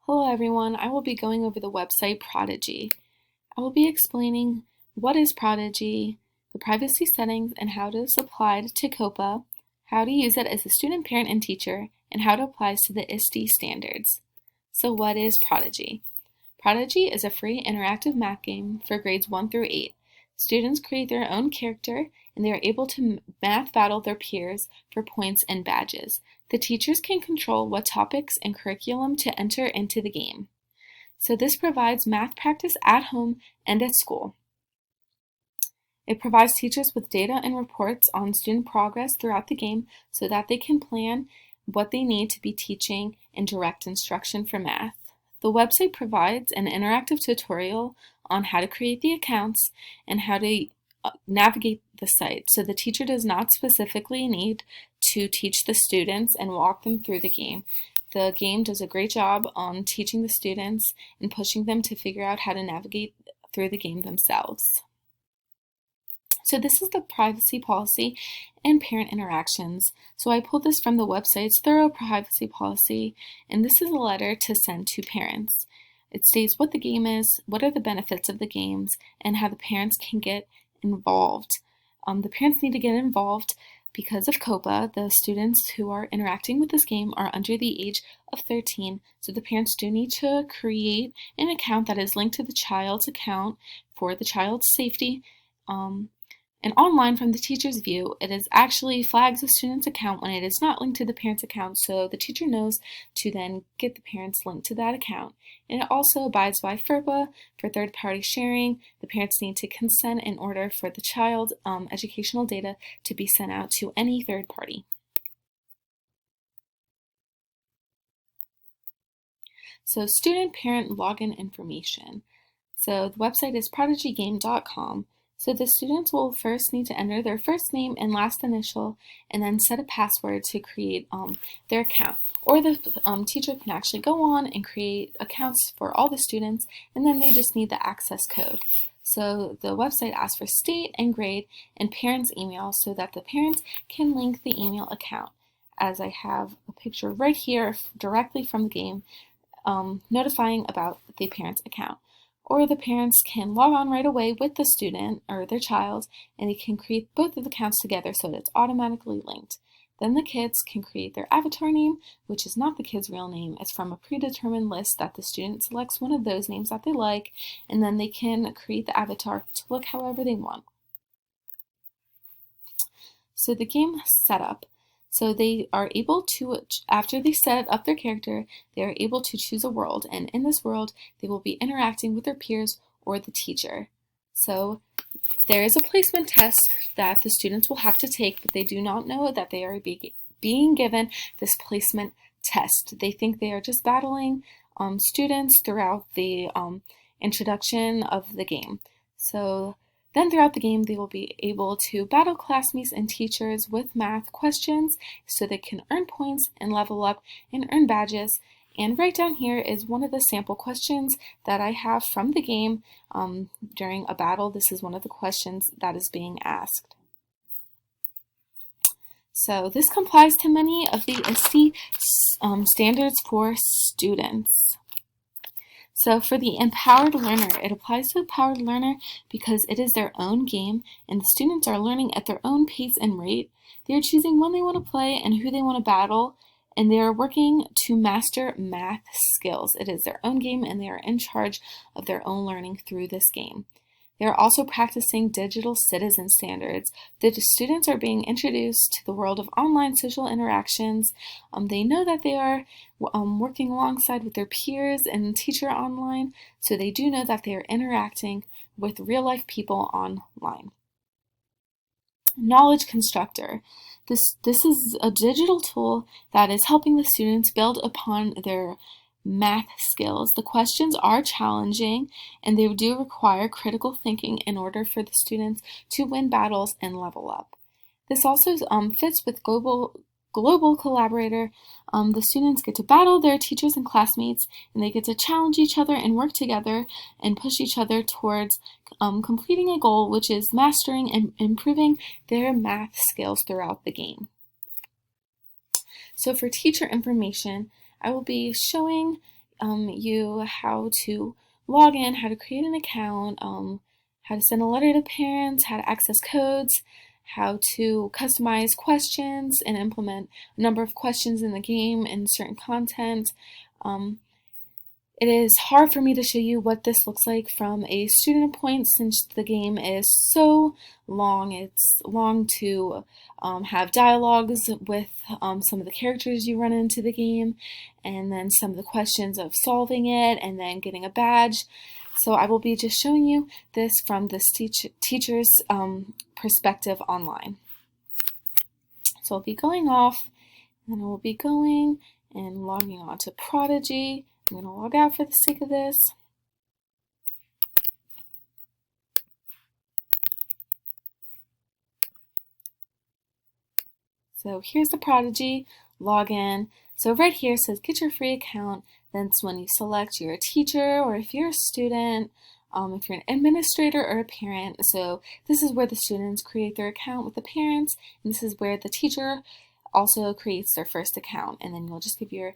Hello everyone, I will be going over the website Prodigy. I will be explaining what is Prodigy, the privacy settings and how it is applied to COPA, how to use it as a student, parent, and teacher, and how it applies to the ISTE standards. So what is Prodigy? Prodigy is a free interactive math game for grades 1 through 8. Students create their own character and they are able to math battle their peers for points and badges. The teachers can control what topics and curriculum to enter into the game. So this provides math practice at home and at school. It provides teachers with data and reports on student progress throughout the game so that they can plan what they need to be teaching and direct instruction for math. The website provides an interactive tutorial on how to create the accounts and how to navigate the site, so the teacher does not specifically need to teach the students and walk them through the game. The game does a great job on teaching the students and pushing them to figure out how to navigate through the game themselves. So this is the privacy policy and parent interactions. So I pulled this from the website's thorough privacy policy, and this is a letter to send to parents. It states what the game is, what are the benefits of the games, and how the parents can get involved. The parents need to get involved because of COPA. The students who are interacting with this game are under the age of 13, so the parents do need to create an account that is linked to the child's account for the child's safety. And online from the teacher's view, it is actually flags the student's account when it is not linked to the parent's account, so the teacher knows to then get the parents linked to that account. And it also abides by FERPA for third-party sharing. The parents need to consent in order for the child's educational data to be sent out to any third party. So student-parent login information. So the website is prodigygame.com. So the students will first need to enter their first name and last initial and then set a password to create their account. Or the teacher can actually go on and create accounts for all the students, and then they just need the access code. So the website asks for state and grade and parents' email so that the parents can link the email account. As I have a picture right here directly from the game notifying about the parents' account. Or the parents can log on right away with the student or their child, and they can create both of the accounts together so that it's automatically linked. Then the kids can create their avatar name, which is not the kid's real name. It's from a predetermined list that the student selects one of those names that they like, and then they can create the avatar to look however they want. So the game setup. So they are able to, after they set up their character, they are able to choose a world, and in this world they will be interacting with their peers or the teacher. So there is a placement test that the students will have to take, but they do not know that they are being given this placement test. They think they are just battling students throughout the introduction of the game. So then throughout the game, they will be able to battle classmates and teachers with math questions so they can earn points and level up and earn badges. And right down here is one of the sample questions that I have from the game during a battle. This is one of the questions that is being asked. So this complies to many of the ISTE standards for students. So for the empowered learner, it applies to empowered learner because it is their own game and the students are learning at their own pace and rate. They are choosing when they want to play and who they want to battle, and they are working to master math skills. It is their own game and they are in charge of their own learning through this game. They are also practicing digital citizen standards. The students are being introduced to the world of online social interactions. They know that they are working alongside with their peers and teacher online, so they do know that they are interacting with real-life people online. Knowledge Constructor. This is a digital tool that is helping the students build upon their math skills. The questions are challenging and they do require critical thinking in order for the students to win battles and level up. This also fits with global collaborator. The students get to battle their teachers and classmates, and they get to challenge each other and work together and push each other towards completing a goal, which is mastering and improving their math skills throughout the game. So for teacher information, I will be showing you how to log in, how to create an account, how to send a letter to parents, how to access codes, how to customize questions and implement a number of questions in the game and certain content. It is hard for me to show you what this looks like from a student point since the game is so long. It's long to have dialogues with some of the characters you run into the game, and then some of the questions of solving it, and then getting a badge. So I will be just showing you this from this teacher's perspective online. So I'll be going off, and I will be going and logging on to Prodigy. I'm going to log out for the sake of this. So here's the Prodigy login. So right here it says get your free account. That's when you select you're a teacher or if you're a student, if you're an administrator or a parent. So this is where the students create their account with the parents, and this is where the teacher also creates their first account. And then you'll just give your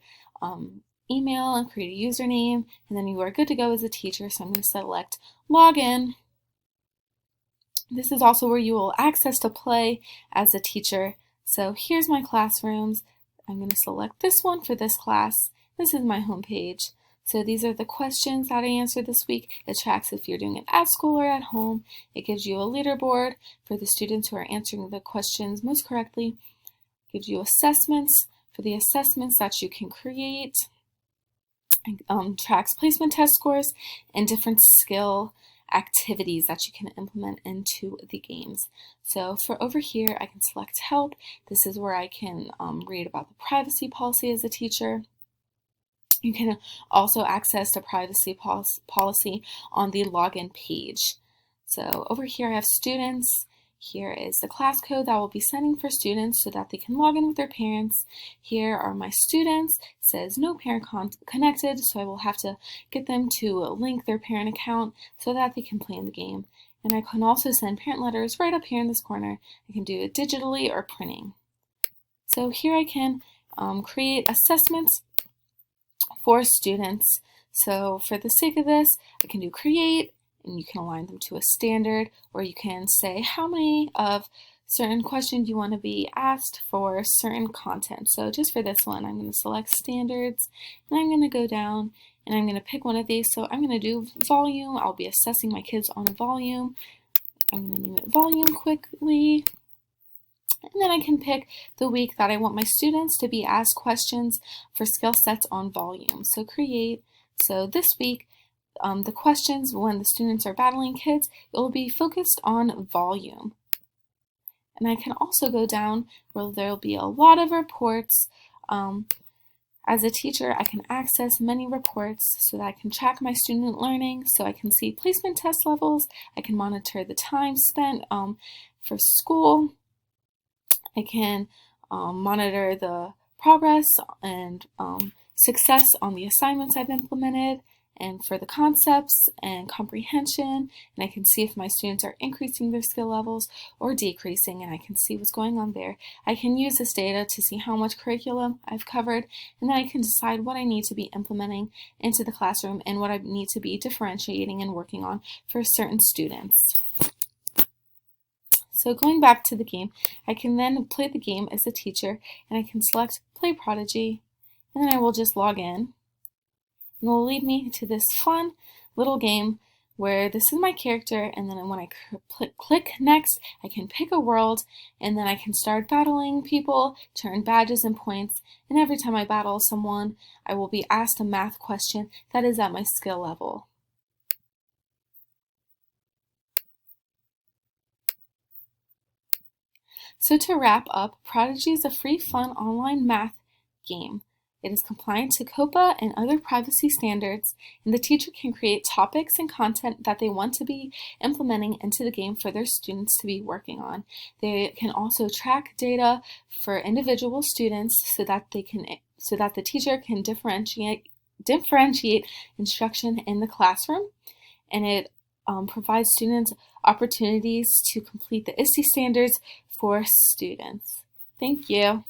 email and create a username, and then you are good to go as a teacher. So I'm going to select login. This is also where you will access to play as a teacher. So here's my classrooms. I'm going to select this one for this class. This is my home page. So these are the questions that I answered this week. It tracks if you're doing it at school or at home. It gives you a leaderboard for the students who are answering the questions most correctly. It gives you assessments for the assessments that you can create. Tracks placement test scores and different skill activities that you can implement into the games. So for over here, I can select help. This is where I can read about the privacy policy as a teacher. You can also access the privacy policy on the login page. So over here I have students. Here is the class code that I will be sending for students so that they can log in with their parents. Here are my students. It says no parent connected, so I will have to get them to link their parent account so that they can play in the game. And I can also send parent letters right up here in this corner. I can do it digitally or printing. So here I can create assessments for students. So for the sake of this, I can do create, and you can align them to a standard, or you can say how many of certain questions you want to be asked for certain content. So just for this one, I'm going to select standards, and I'm going to go down, and I'm going to pick one of these. So I'm going to do volume. I'll be assessing my kids on a volume. I'm going to name it volume quickly. And then I can pick the week that I want my students to be asked questions for skill sets on volume. So create. So this week, the questions when the students are battling kids, it will be focused on volume. And I can also go down where there will be a lot of reports. As a teacher, I can access many reports so that I can track my student learning, so I can see placement test levels. I can monitor the time spent for school. I can monitor the progress and success on the assignments I've implemented, and for the concepts and comprehension, and I can see if my students are increasing their skill levels or decreasing, and I can see what's going on there. I can use this data to see how much curriculum I've covered, and then I can decide what I need to be implementing into the classroom and what I need to be differentiating and working on for certain students. So going back to the game, I can then play the game as a teacher, and I can select Play Prodigy, and then I will just log in. And it will lead me to this fun little game where this is my character, and then when I click next, I can pick a world, and then I can start battling people to earn badges and points, and every time I battle someone, I will be asked a math question that is at my skill level. So to wrap up, Prodigy is a free, fun online math game. It is compliant to COPPA and other privacy standards, and the teacher can create topics and content that they want to be implementing into the game for their students to be working on. They can also track data for individual students so that the teacher can differentiate instruction in the classroom, and it provides students opportunities to complete the ISTE standards for students. Thank you.